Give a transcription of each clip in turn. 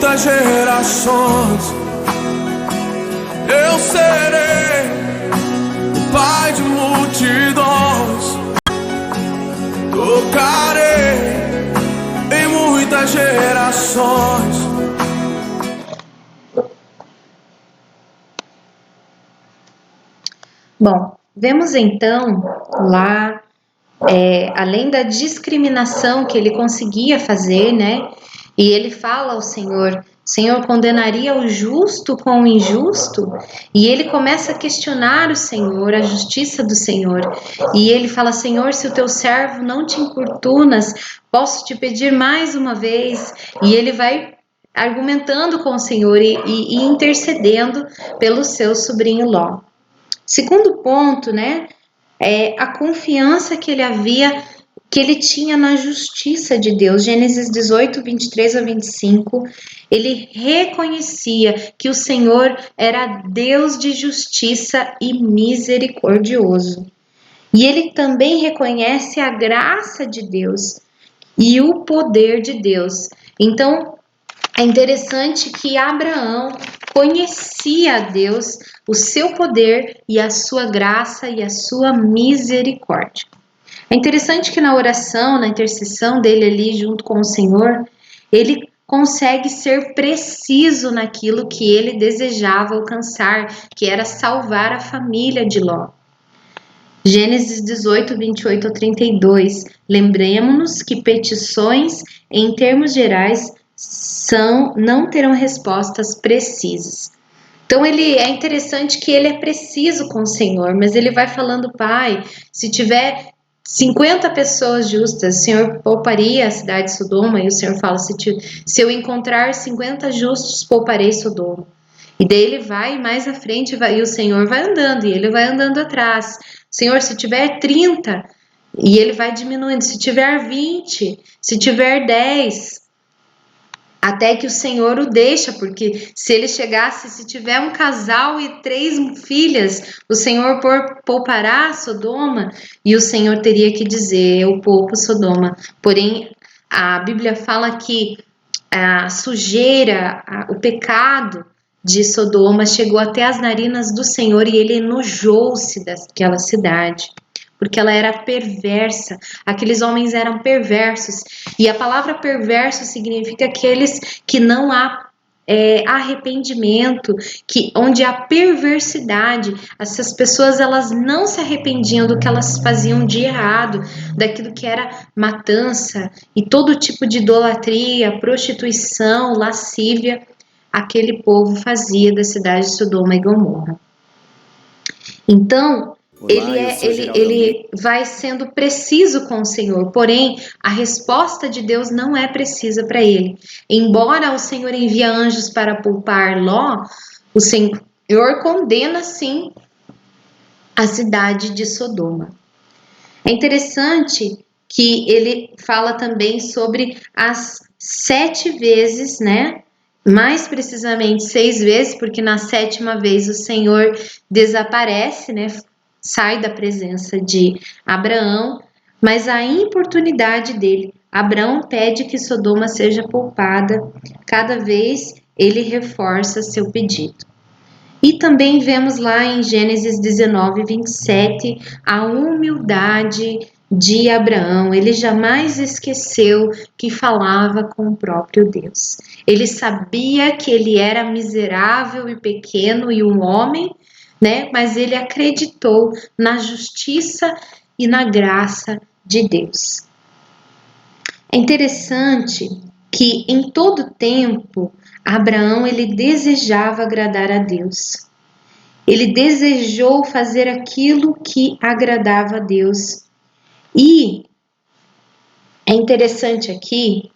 muitas gerações eu serei o pai de multidões. Tocarei em muitas gerações. Bom, vemos então lá, além da discriminação que ele conseguia fazer, né? E ele fala ao Senhor, Senhor, condenaria o justo com o injusto? E ele começa a questionar o Senhor, a justiça do Senhor. E ele fala, Senhor, se o teu servo não te importunas, posso te pedir mais uma vez? E ele vai argumentando com o Senhor e intercedendo pelo seu sobrinho Ló. Segundo ponto, né, é a confiança que ele tinha na justiça de Deus. Gênesis 18, 23 a 25, ele reconhecia que o Senhor era Deus de justiça e misericordioso. E ele também reconhece a graça de Deus e o poder de Deus. Então, é interessante que Abraão conhecia a Deus, o seu poder e a sua graça e a sua misericórdia. É interessante que na oração, na intercessão dele ali junto com o Senhor, ele consegue ser preciso naquilo que ele desejava alcançar, que era salvar a família de Ló. Gênesis 18, 28 a 32. Lembremos-nos que petições, em termos gerais, não terão respostas precisas. Então é interessante que ele é preciso com o Senhor, mas ele vai falando, Pai, se tiver 50 pessoas justas, o Senhor pouparia a cidade de Sodoma? E o Senhor fala, se eu encontrar 50 justos, pouparei Sodoma. E daí ele vai mais à frente e o Senhor vai andando, e ele vai andando atrás. Senhor, se tiver 30, e ele vai diminuindo, se tiver 20, se tiver 10, até que o Senhor o deixa, porque se ele chegasse, se tiver um casal e 3 filhas, o Senhor poupará Sodoma, e o Senhor teria que dizer, eu poupo Sodoma. Porém, a Bíblia fala que a sujeira, o pecado de Sodoma chegou até as narinas do Senhor e ele enojou-se daquela cidade, porque ela era perversa, aqueles homens eram perversos, e a palavra perverso significa aqueles que não há arrependimento, onde há perversidade. Essas pessoas elas não se arrependiam do que elas faziam de errado, daquilo que era matança e todo tipo de idolatria, prostituição, lascívia, aquele povo fazia da cidade de Sodoma e Gomorra. Então, ele vai sendo preciso com o Senhor, porém, a resposta de Deus não é precisa para ele. Embora o Senhor envie anjos para poupar Ló, o Senhor condena, sim, a cidade de Sodoma. É interessante que ele fala também sobre as 7 vezes, né? Mais precisamente 6 vezes, porque na 7ª vez o Senhor desaparece, né? Sai da presença de Abraão, mas a importunidade dele, Abraão pede que Sodoma seja poupada, cada vez ele reforça seu pedido. E também vemos lá em Gênesis 19, 27, a humildade de Abraão. Ele jamais esqueceu que falava com o próprio Deus. Ele sabia que ele era miserável e pequeno e um homem, né? Mas ele acreditou na justiça e na graça de Deus. É interessante que em todo tempo Abraão ele desejava agradar a Deus. Ele desejou fazer aquilo que agradava a Deus. E é interessante aqui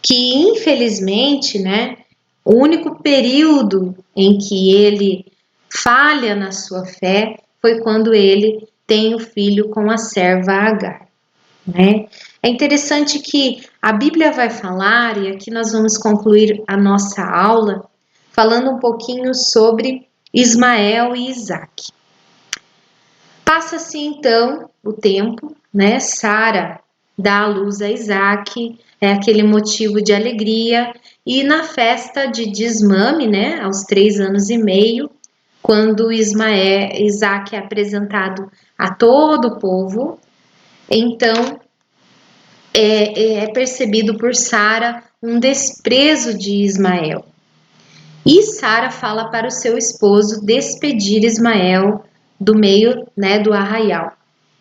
que, infelizmente, né, o único período em que ele falha na sua fé foi quando ele tem o filho com a serva Agar, né? É interessante que a Bíblia vai falar, e aqui nós vamos concluir a nossa aula, falando um pouquinho sobre Ismael e Isaque. Passa-se então o tempo, né? Sara dá à luz a Isaque, é aquele motivo de alegria, e na festa de desmame, né, aos 3 anos e meio, quando Isaac é apresentado a todo o povo, então é percebido por Sara um desprezo de Ismael. E Sara fala para o seu esposo despedir Ismael do meio, né, do arraial.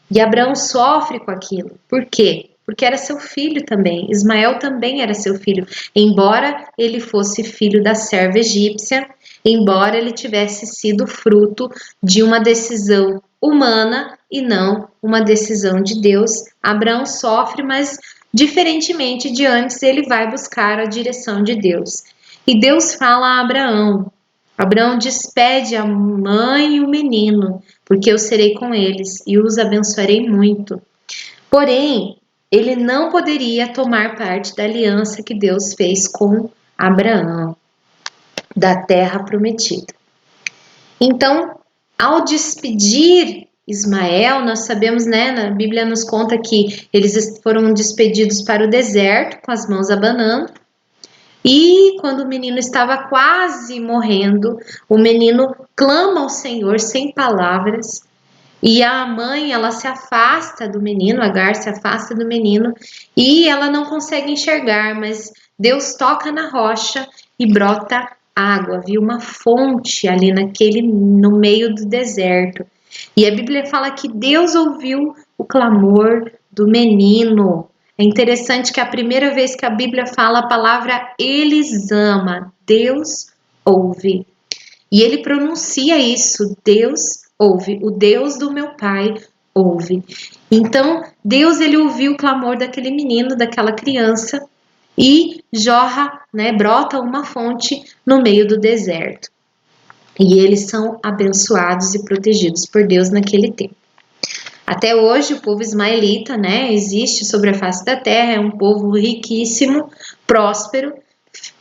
E Abraão sofre com aquilo. Por quê? Porque era seu filho também. Ismael também era seu filho. Embora ele fosse filho da serva egípcia, embora ele tivesse sido fruto de uma decisão humana e não uma decisão de Deus, Abraão sofre, mas diferentemente de antes, ele vai buscar a direção de Deus. E Deus fala a Abraão: Abraão, despede a mãe e o menino, porque eu serei com eles e os abençoarei muito. Porém, ele não poderia tomar parte da aliança que Deus fez com Abraão, da terra prometida. Então, ao despedir Ismael, nós sabemos, né, na Bíblia nos conta que eles foram despedidos para o deserto, com as mãos abanando. E quando o menino estava quase morrendo, o menino clama ao Senhor sem palavras. E a mãe, ela se afasta do menino, Agar se afasta do menino e ela não consegue enxergar, mas Deus toca na rocha e brota água, viu uma fonte ali no meio do deserto. E a Bíblia fala que Deus ouviu o clamor do menino. É interessante que a primeira vez que a Bíblia fala a palavra Elisama, Deus ouve. E ele pronuncia isso, Deus ouve, o Deus do meu pai ouve. Então, Deus, ele ouviu o clamor daquele menino, daquela criança, e jorra, né, brota uma fonte no meio do deserto. E eles são abençoados e protegidos por Deus naquele tempo. Até hoje, o povo ismaelita, né, existe sobre a face da terra, é um povo riquíssimo, próspero,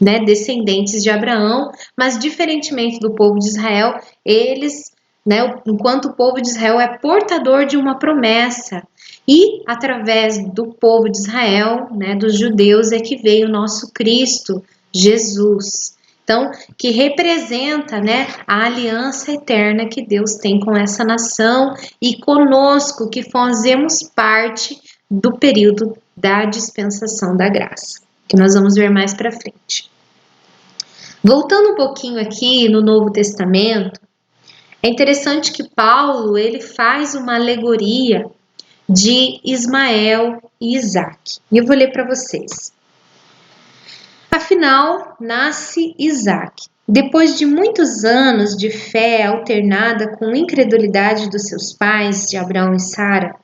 né, descendentes de Abraão, mas diferentemente do povo de Israel, eles, né, enquanto o povo de Israel é portador de uma promessa, e através do povo de Israel, né, dos judeus, é que veio o nosso Cristo, Jesus. Então, que representa, né, a aliança eterna que Deus tem com essa nação e conosco, que fazemos parte do período da dispensação da graça, que nós vamos ver mais para frente. Voltando um pouquinho aqui no Novo Testamento, é interessante que Paulo, ele faz uma alegoria de Ismael e Isaac. E eu vou ler para vocês. Afinal, nasce Isaac. Depois de muitos anos de fé alternada com incredulidade dos seus pais, de Abraão e Sara,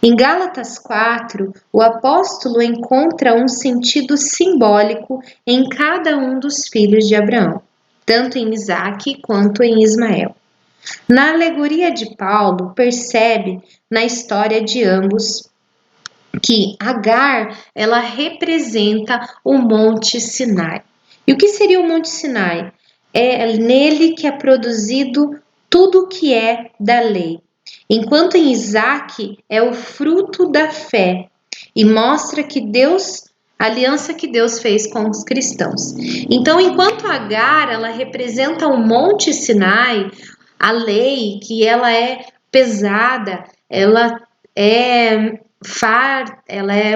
em Gálatas 4, o apóstolo encontra um sentido simbólico em cada um dos filhos de Abraão, tanto em Isaac quanto em Ismael. Na alegoria de Paulo, percebe na história de ambos que Agar, ela representa o Monte Sinai. E o que seria o Monte Sinai? É nele que é produzido tudo o que é da lei. Enquanto em Isaac é o fruto da fé e mostra que Deus, a aliança que Deus fez com os cristãos. Então, enquanto Agar, ela representa o Monte Sinai, a lei, que ela é pesada, ela é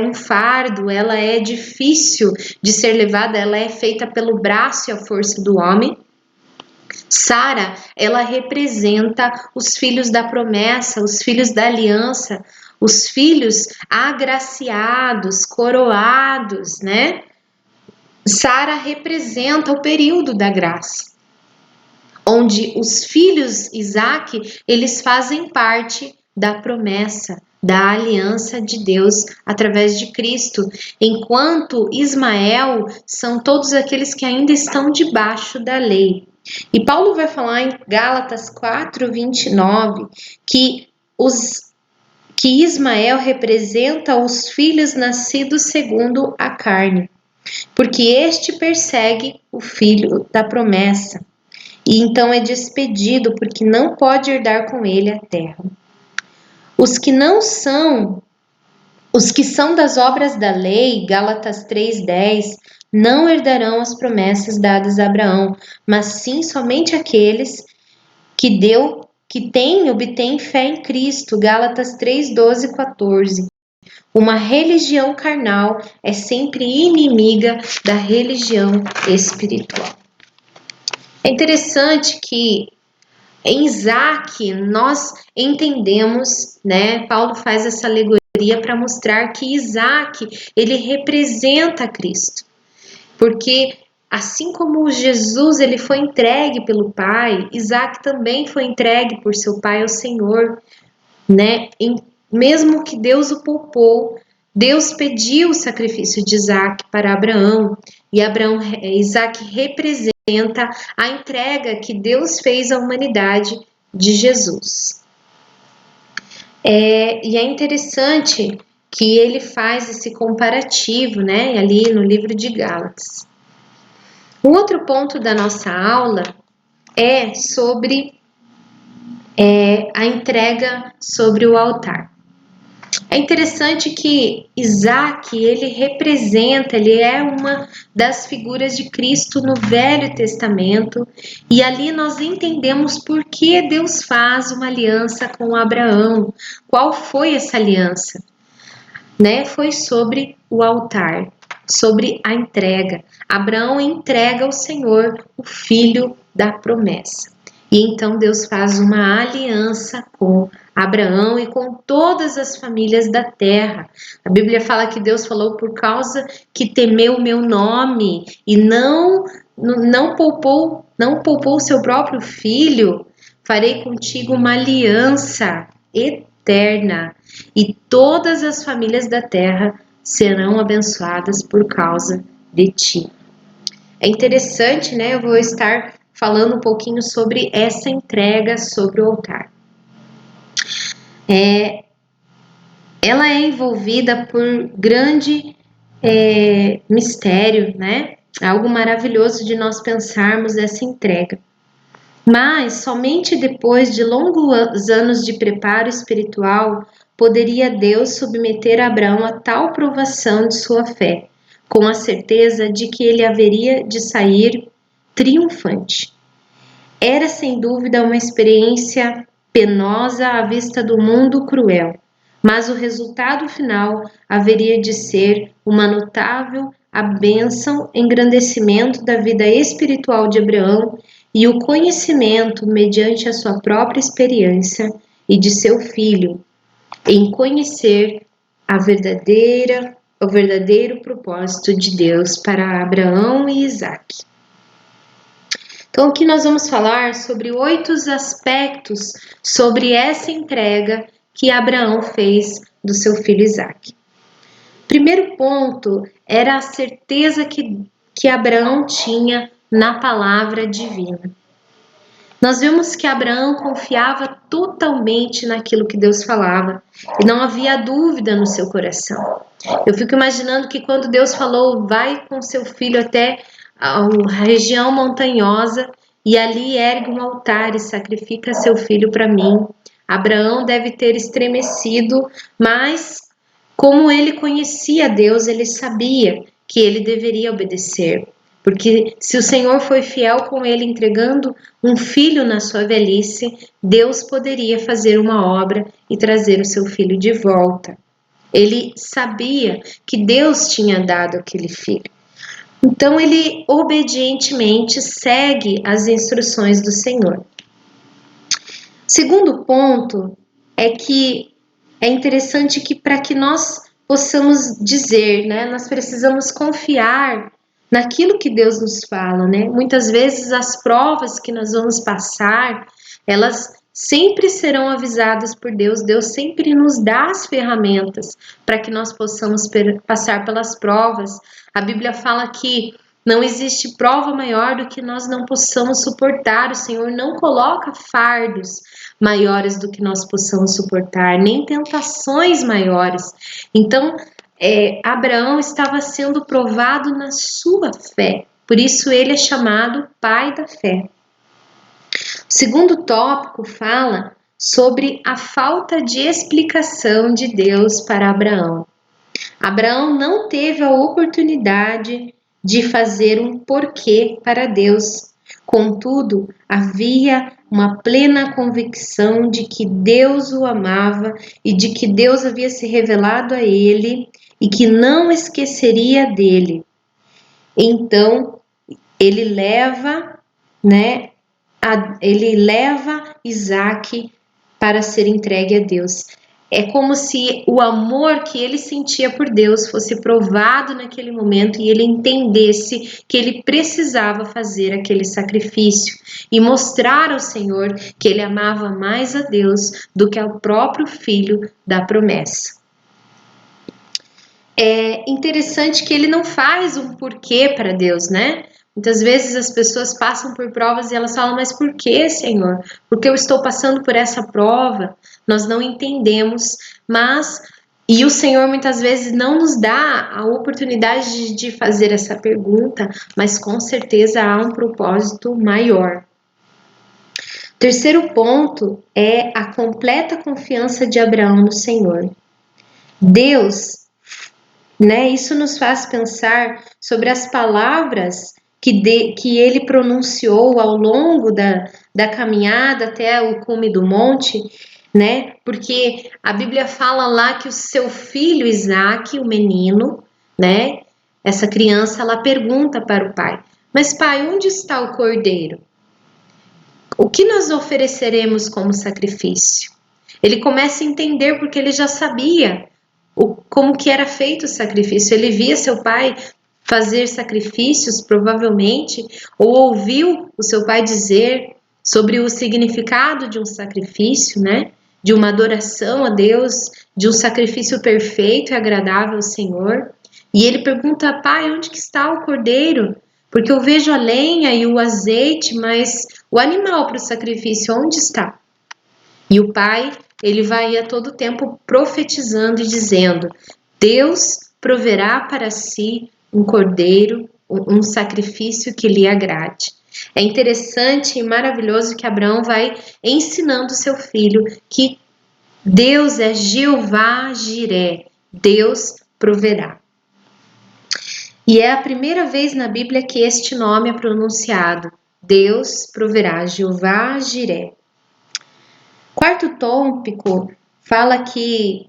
um fardo, ela é difícil de ser levada, ela é feita pelo braço e a força do homem. Sara, ela representa os filhos da promessa, os filhos da aliança, os filhos agraciados, coroados, né? Sara representa o período da graça, onde os filhos Isaac, eles fazem parte da promessa, da aliança de Deus através de Cristo, enquanto Ismael são todos aqueles que ainda estão debaixo da lei. E Paulo vai falar em Gálatas 4:29 que Ismael representa os filhos nascidos segundo a carne, porque este persegue o filho da promessa, e então é despedido porque não pode herdar com ele a terra. Os que não são Os que são das obras da lei, Gálatas 3:10, não herdarão as promessas dadas a Abraão, mas sim somente aqueles que têm e obtêm fé em Cristo, Gálatas 3:12 e 14. Uma religião carnal é sempre inimiga da religião espiritual. É interessante que em Isaac nós entendemos, né? Paulo faz essa alegoria para mostrar que Isaac, ele representa Cristo. Porque assim como Jesus ele foi entregue pelo Pai, Isaac também foi entregue por seu pai ao Senhor, né? Mesmo que Deus o poupou, Deus pediu o sacrifício de Isaac para Abraão, e Isaac representa a entrega que Deus fez à humanidade de Jesus. E é interessante que ele faz esse comparativo, né, ali no livro de Gálatas. O outro ponto da nossa aula é sobre a entrega sobre o altar. É interessante que Isaac, ele é uma das figuras de Cristo no Velho Testamento, e ali nós entendemos por que Deus faz uma aliança com Abraão. Qual foi essa aliança? Né? Foi sobre o altar, sobre a entrega. Abraão entrega ao Senhor o filho da promessa. E então Deus faz uma aliança com Abraão e com todas as famílias da terra. A Bíblia fala que Deus falou: por causa que temeu o meu nome e não poupou o seu próprio filho, farei contigo uma aliança eterna, e todas as famílias da terra serão abençoadas por causa de ti. É interessante, né? Eu vou estar falando um pouquinho sobre essa entrega sobre o altar. Ela é envolvida por grande mistério, né? Algo maravilhoso de nós pensarmos essa entrega. Mas somente depois de longos anos de preparo espiritual poderia Deus submeter Abraão a tal provação de sua fé, com a certeza de que ele haveria de sair triunfante. Era sem dúvida uma experiência penosa à vista do mundo cruel, mas o resultado final haveria de ser uma notável bênção, engrandecimento da vida espiritual de Abraão e o conhecimento, mediante a sua própria experiência e de seu filho, em conhecer o verdadeiro propósito de Deus para Abraão e Isaac. Então, aqui nós vamos falar sobre 8 aspectos sobre essa entrega que Abraão fez do seu filho Isaac. Primeiro ponto era a certeza que Abraão tinha na palavra divina. Nós vemos que Abraão confiava totalmente naquilo que Deus falava e não havia dúvida no seu coração. Eu fico imaginando que quando Deus falou: vai com seu filho até a região montanhosa e ali ergue um altar e sacrifica seu filho para mim. Abraão deve ter estremecido, mas como ele conhecia Deus, ele sabia que ele deveria obedecer. Porque se o Senhor foi fiel com ele entregando um filho na sua velhice, Deus poderia fazer uma obra e trazer o seu filho de volta. Ele sabia que Deus tinha dado aquele filho. Então ele obedientemente segue as instruções do Senhor. Segundo ponto é que é interessante que para que nós possamos dizer, né, nós precisamos confiar naquilo que Deus nos fala, né? Muitas vezes as provas que nós vamos passar, elas sempre serão avisadas por Deus. Deus sempre nos dá as ferramentas para que nós possamos passar pelas provas. A Bíblia fala que não existe prova maior do que nós não possamos suportar. O Senhor não coloca fardos maiores do que nós possamos suportar, nem tentações maiores. Então, Abraão estava sendo provado na sua fé. Por isso ele é chamado pai da fé. O segundo tópico fala sobre a falta de explicação de Deus para Abraão. Abraão não teve a oportunidade de fazer um porquê para Deus. Contudo, havia uma plena convicção de que Deus o amava e de que Deus havia se revelado a ele e que não esqueceria dele. Então, ele leva, né, ele leva Isaac para ser entregue a Deus. É como se o amor que ele sentia por Deus fosse provado naquele momento e ele entendesse que ele precisava fazer aquele sacrifício e mostrar ao Senhor que ele amava mais a Deus do que ao próprio filho da promessa. É interessante que ele não faz um porquê para Deus, né? Muitas vezes as pessoas passam por provas e elas falam, mas por que, Senhor? Porque eu estou passando por essa prova? Nós não entendemos, e o Senhor muitas vezes não nos dá a oportunidade de fazer essa pergunta, mas com certeza há um propósito maior. Terceiro ponto é a completa confiança de Abraão no Senhor. Deus, né, isso nos faz pensar sobre as palavras que ele pronunciou ao longo da caminhada até o cume do monte, né? Porque a Bíblia fala lá que o seu filho Isaque, o menino, né? Essa criança, ela pergunta para o pai: mas pai, onde está o cordeiro? O que nós ofereceremos como sacrifício? Ele começa a entender porque ele já sabia como que era feito o sacrifício. Ele via seu pai fazer sacrifícios, provavelmente, ou ouviu o seu pai dizer sobre o significado de um sacrifício, né? De uma adoração a Deus, de um sacrifício perfeito e agradável ao Senhor. E ele pergunta: pai, onde que está o cordeiro? Porque eu vejo a lenha e o azeite, mas o animal para o sacrifício, onde está? E o pai, ele vai a todo tempo profetizando e dizendo: Deus proverá para si um cordeiro, um sacrifício que lhe agrade. É interessante e maravilhoso que Abraão vai ensinando seu filho que Deus é Jeová Jiré, Deus proverá. E é a primeira vez na Bíblia que este nome é pronunciado: Deus proverá, Jeová Jiré. Quarto tópico fala que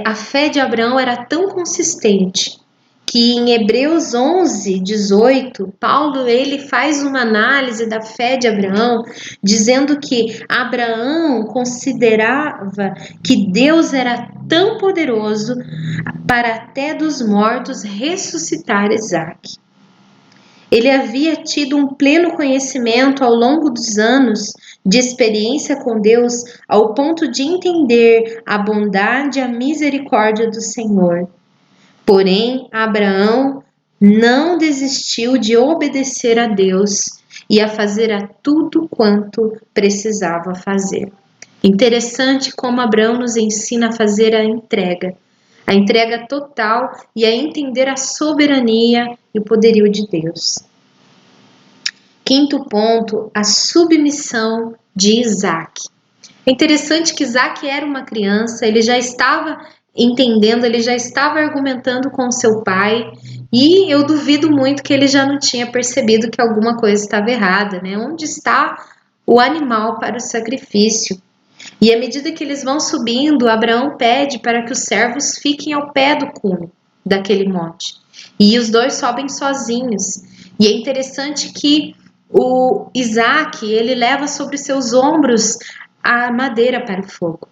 a fé de Abraão era tão consistente que em Hebreus 11, 18, Paulo ele faz uma análise da fé de Abraão, dizendo que Abraão considerava que Deus era tão poderoso para até dos mortos ressuscitar Isaque. Ele havia tido um pleno conhecimento ao longo dos anos de experiência com Deus, ao ponto de entender a bondade e a misericórdia do Senhor. Porém, Abraão não desistiu de obedecer a Deus e a fazer a tudo quanto precisava fazer. Interessante como Abraão nos ensina a fazer a entrega total e a entender a soberania e o poderio de Deus. Quinto ponto, a submissão de Isaque. É interessante que Isaque era uma criança, ele já estava entendendo, ele já estava argumentando com seu pai, e eu duvido muito que ele já não tinha percebido que alguma coisa estava errada, né? Onde está o animal para o sacrifício? E à medida que eles vão subindo, Abraão pede para que os servos fiquem ao pé do cume daquele monte. E os dois sobem sozinhos. E é interessante que o Isaque, ele leva sobre seus ombros a madeira para o fogo.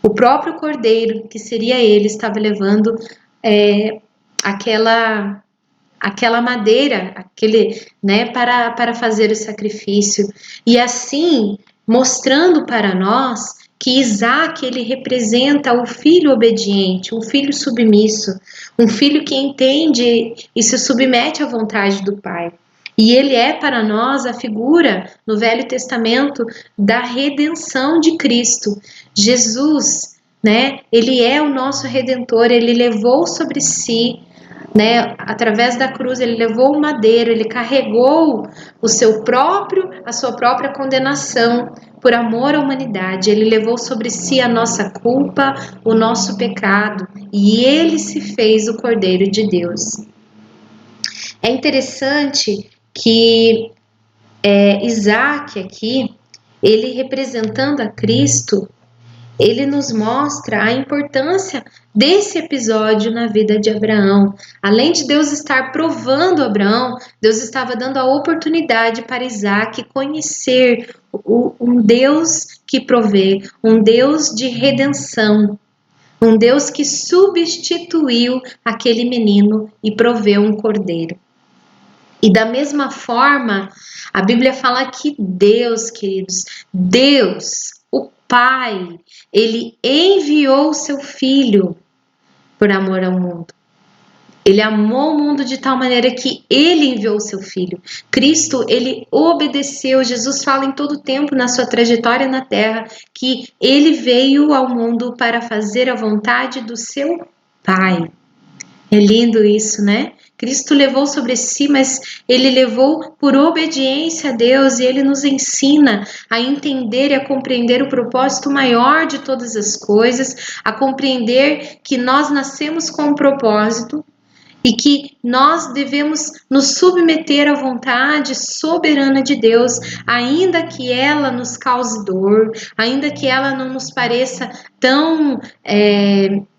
O próprio cordeiro, que seria ele, estava levando aquela madeira, né, para fazer o sacrifício. E assim, mostrando para nós que Isaque, ele representa o filho obediente, um filho submisso, um filho que entende e se submete à vontade do pai. E ele é para nós a figura no Velho Testamento da redenção de Cristo. Jesus, né? Ele é o nosso redentor, ele levou sobre si, né? Através da cruz, ele levou o madeiro, ele carregou a sua própria condenação por amor à humanidade, ele levou sobre si a nossa culpa, o nosso pecado, e ele se fez o Cordeiro de Deus. É interessante que Isaac aqui, ele representando a Cristo, ele nos mostra a importância desse episódio na vida de Abraão. Além de Deus estar provando Abraão, Deus estava dando a oportunidade para Isaac conhecer um Deus que provê, um Deus de redenção, um Deus que substituiu aquele menino e proveu um cordeiro. E da mesma forma, a Bíblia fala que Deus, queridos, Deus, o Pai, ele enviou o seu Filho por amor ao mundo. Ele amou o mundo de tal maneira que ele enviou o seu Filho. Cristo, ele obedeceu. Jesus fala em todo tempo na sua trajetória na terra que ele veio ao mundo para fazer a vontade do seu Pai. É lindo isso, né? Cristo levou sobre si, mas ele levou por obediência a Deus, e ele nos ensina a entender e a compreender o propósito maior de todas as coisas, a compreender que nós nascemos com um propósito e que nós devemos nos submeter à vontade soberana de Deus, ainda que ela nos cause dor, ainda que ela não nos pareça tão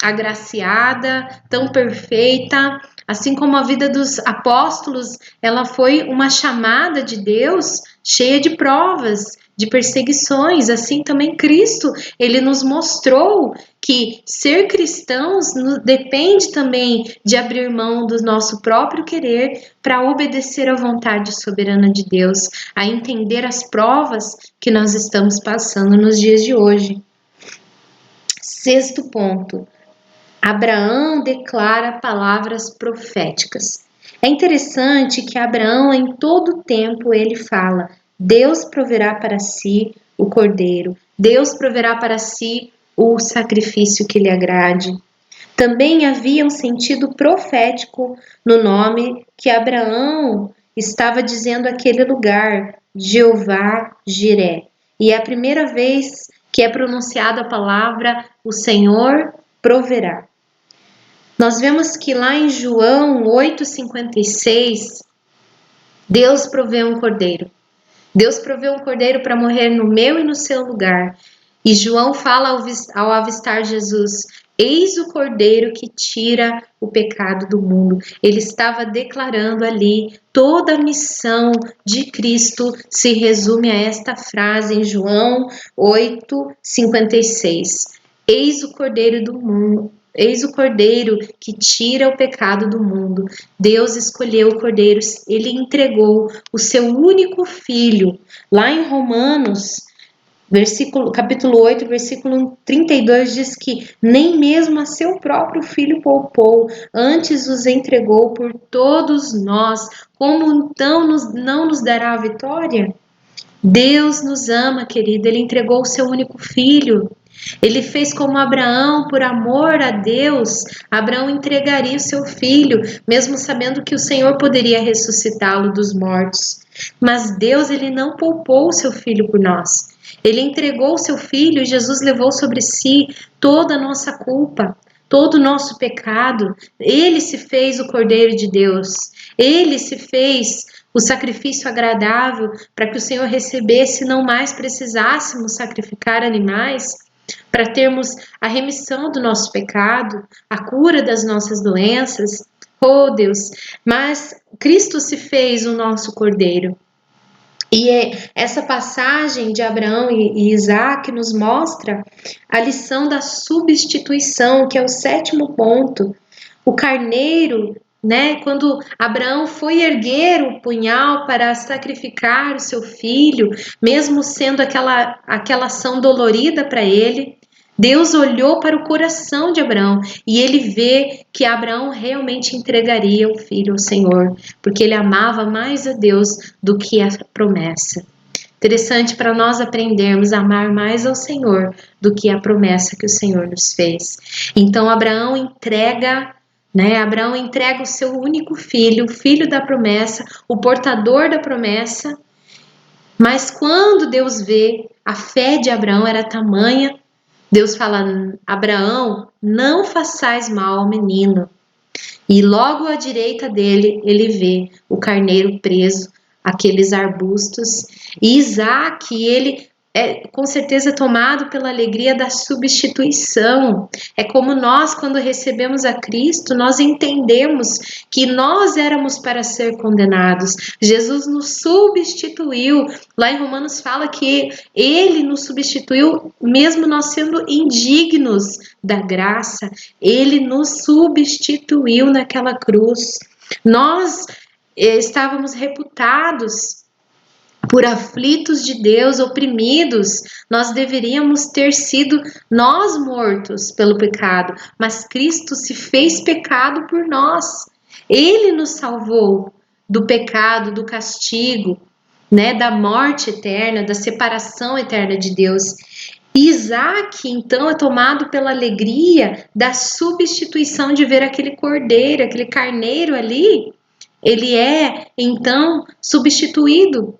agraciada, tão perfeita. Assim como a vida dos apóstolos, ela foi uma chamada de Deus cheia de provas, de perseguições. Assim também Cristo, ele nos mostrou que ser cristãos depende também de abrir mão do nosso próprio querer para obedecer à vontade soberana de Deus, a entender as provas que nós estamos passando nos dias de hoje. Sexto ponto. Abraão declara palavras proféticas. É interessante que Abraão, em todo tempo, ele fala: Deus proverá para si o cordeiro, Deus proverá para si o sacrifício que lhe agrade. Também havia um sentido profético no nome que Abraão estava dizendo àquele lugar, Jeová Jiré. E é a primeira vez que é pronunciada a palavra o Senhor proverá. Nós vemos que lá em João 8,56, Deus provê um cordeiro. Deus provê um cordeiro para morrer no meu e no seu lugar. E João fala ao avistar Jesus: eis o cordeiro que tira o pecado do mundo. Ele estava declarando ali toda a missão de Cristo, se resume a esta frase em João 8,56. Eis o cordeiro do mundo. Eis o cordeiro que tira o pecado do mundo. Deus escolheu o cordeiro, ele entregou o seu único filho. Lá em Romanos, capítulo 8, versículo 32, diz que nem mesmo a seu próprio filho poupou, antes os entregou por todos nós. Como então não nos dará a vitória? Deus nos ama, querido, ele entregou o seu único filho. Ele fez como Abraão, por amor a Deus. Abraão entregaria o seu filho, mesmo sabendo que o Senhor poderia ressuscitá-lo dos mortos. Mas Deus, ele não poupou o seu filho por nós. Ele entregou o seu filho e Jesus levou sobre si toda a nossa culpa, todo o nosso pecado. Ele se fez o Cordeiro de Deus. Ele se fez o sacrifício agradável para que o Senhor recebesse, não mais precisássemos sacrificar animais, para termos a remissão do nosso pecado, a cura das nossas doenças. Oh Deus, mas Cristo se fez o nosso Cordeiro. E essa passagem de Abraão e Isaac nos mostra a lição da substituição, que é o sétimo ponto. O carneiro, né, quando Abraão foi erguer o punhal para sacrificar o seu filho, mesmo sendo aquela ação dolorida para ele, Deus olhou para o coração de Abraão e ele vê que Abraão realmente entregaria o filho ao Senhor, porque ele amava mais a Deus do que a promessa. Interessante para nós aprendermos a amar mais ao Senhor do que a promessa que o Senhor nos fez. Então Abraão entrega o seu único filho, o filho da promessa, o portador da promessa, Mas quando Deus vê a fé de Abraão era tamanha, Deus fala: Abraão, não façais mal ao menino. E logo à direita dele, ele vê o carneiro preso, aqueles arbustos. E Isaac, ele é com certeza tomado pela alegria da substituição. É como nós, quando recebemos a Cristo, nós entendemos que nós éramos para ser condenados. Jesus nos substituiu. Lá em Romanos fala que ele nos substituiu, mesmo nós sendo indignos da graça. Ele nos substituiu naquela cruz. Nós estávamos reputados por aflitos de Deus, oprimidos. Nós deveríamos ter sido nós mortos pelo pecado, mas Cristo se fez pecado por nós. Ele nos salvou do pecado, do castigo, né, da morte eterna, da separação eterna de Deus. Isaac, então, é tomado pela alegria da substituição de ver aquele cordeiro, aquele carneiro ali. Ele é, então, substituído.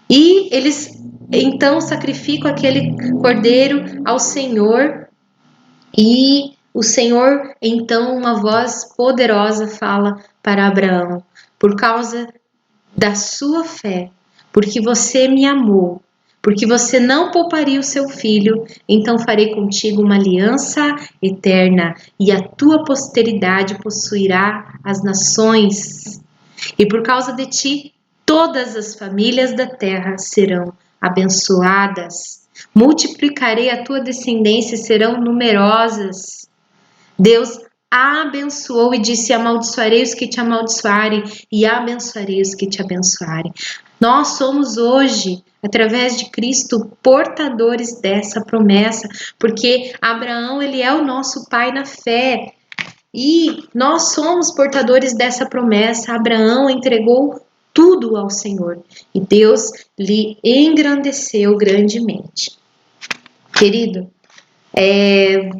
E eles, então, sacrificam aquele cordeiro ao Senhor. E o Senhor, então, uma voz poderosa fala para Abraão: por causa da sua fé, porque você me amou, porque você não pouparia o seu filho, então farei contigo uma aliança eterna, e a tua posteridade possuirá as nações. E por causa de ti, todas as famílias da terra serão abençoadas. Multiplicarei a tua descendência e serão numerosas. Deus abençoou e disse: amaldiçoarei os que te amaldiçoarem e abençoarei os que te abençoarem. Nós somos hoje, através de Cristo, portadores dessa promessa, porque Abraão, ele é o nosso pai na fé. E nós somos portadores dessa promessa. Abraão entregou tudo ao Senhor e Deus lhe engrandeceu grandemente. Querido,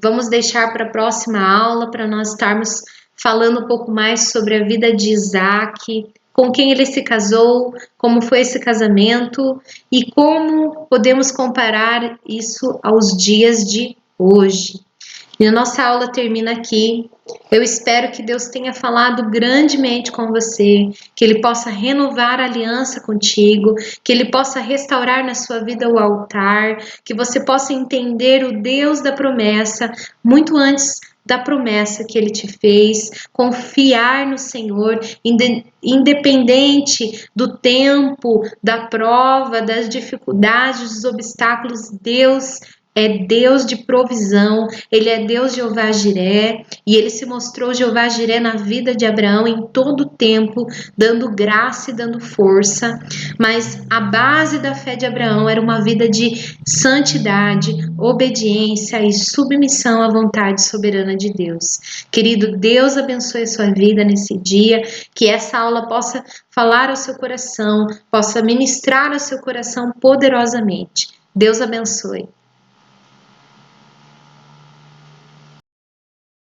vamos deixar para a próxima aula para nós estarmos falando um pouco mais sobre a vida de Isaac, com quem ele se casou, como foi esse casamento e como podemos comparar isso aos dias de hoje. E a nossa aula termina aqui. Eu espero que Deus tenha falado grandemente com você, que Ele possa renovar a aliança contigo, que Ele possa restaurar na sua vida o altar, que você possa entender o Deus da promessa muito antes da promessa que Ele te fez, confiar no Senhor, independente do tempo, da prova, das dificuldades, dos obstáculos. Deus é Deus de provisão, Ele é Deus Jeová Jiré, e Ele se mostrou Jeová Jiré na vida de Abraão em todo o tempo, dando graça e dando força. Mas a base da fé de Abraão era uma vida de santidade, obediência e submissão à vontade soberana de Deus. Querido, Deus abençoe a sua vida nesse dia, que essa aula possa falar ao seu coração, possa ministrar ao seu coração poderosamente. Deus abençoe.